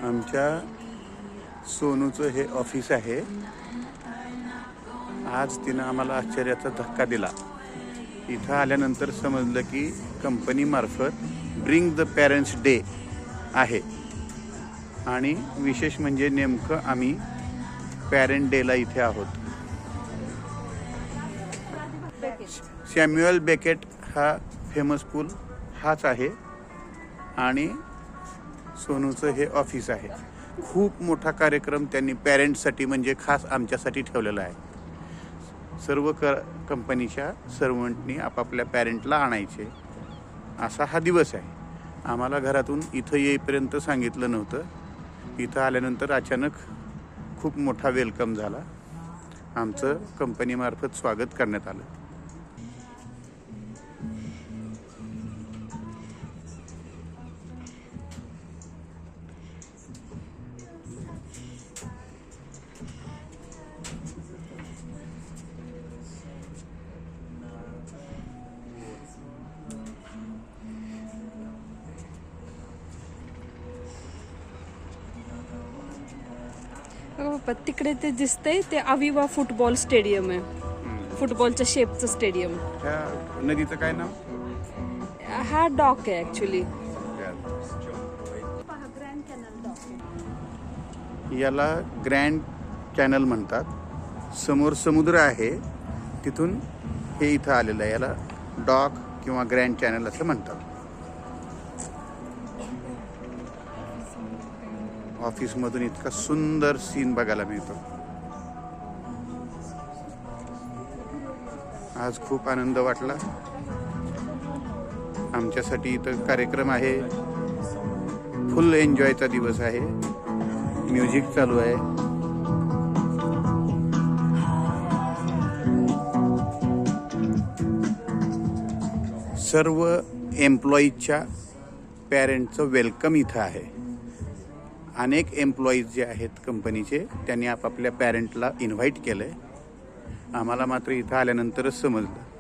आमच्या सोनूचं हे ऑफिस आहे। आज तिनं आम्हाला आश्चर्याचा धक्का दिला। इथं आल्यानंतर समजलं की कंपनीमार्फत ब्रिंग द पेरेंट्स डे आहे आणि विशेष म्हणजे नेमकं आम्ही पेरेंट डेला इथे आहोत। सॅम्युअल बेकेट हा फेमस पूल हाच आहे आणि सोनूचं हे ऑफिस आहे। खूप मोठा कार्यक्रम त्यांनी पेरेंट्ससाठी म्हणजे खास आमच्यासाठी ठेवलेला आहे। सर्व कंपनीच्या सर्वंटनी आपापल्या पेरेंटला आणायचे असा हा दिवस आहे। आम्हाला घरातून इथं येईपर्यंत सांगितलं नव्हतं। इथं आल्यानंतर अचानक खूप मोठा वेलकम झाला। आमचं कंपनीमार्फत स्वागत करण्यात आलं। तिकडे ते दिसतंय ते अविवा फुटबॉल स्टेडियम आहे। फुटबॉलच्या शेपचं स्टेडियम। ह्या नदीचं काय नाव? हा डॉक आहे ऍक्च्युली। याला ग्रँड कॅनल म्हणतात। समोर समुद्र आहे, तिथून हे इथं आलेलं आहे। याला डॉक किंवा ग्रँड कॅनल असं म्हणतात। ऑफिस मधून इतका सुंदर सीन बघायला मिळतो। आज खूप आनंद वाटला। आमच्यासाठी इथं कार्यक्रम आहे। फुल एन्जॉयचा दिवस आहे। म्युझिक चालू आहे। सर्व एम्प्लॉईजच्या पेरेंटचं वेलकम इथं आहे। अनेक एम्प्लॉईज जे आहेत कंपनीचे त्यांनी आपापल्या पेरेंटला इन्व्हाइट केलंय। आम्हाला मात्र इथं आल्यानंतरच समजलं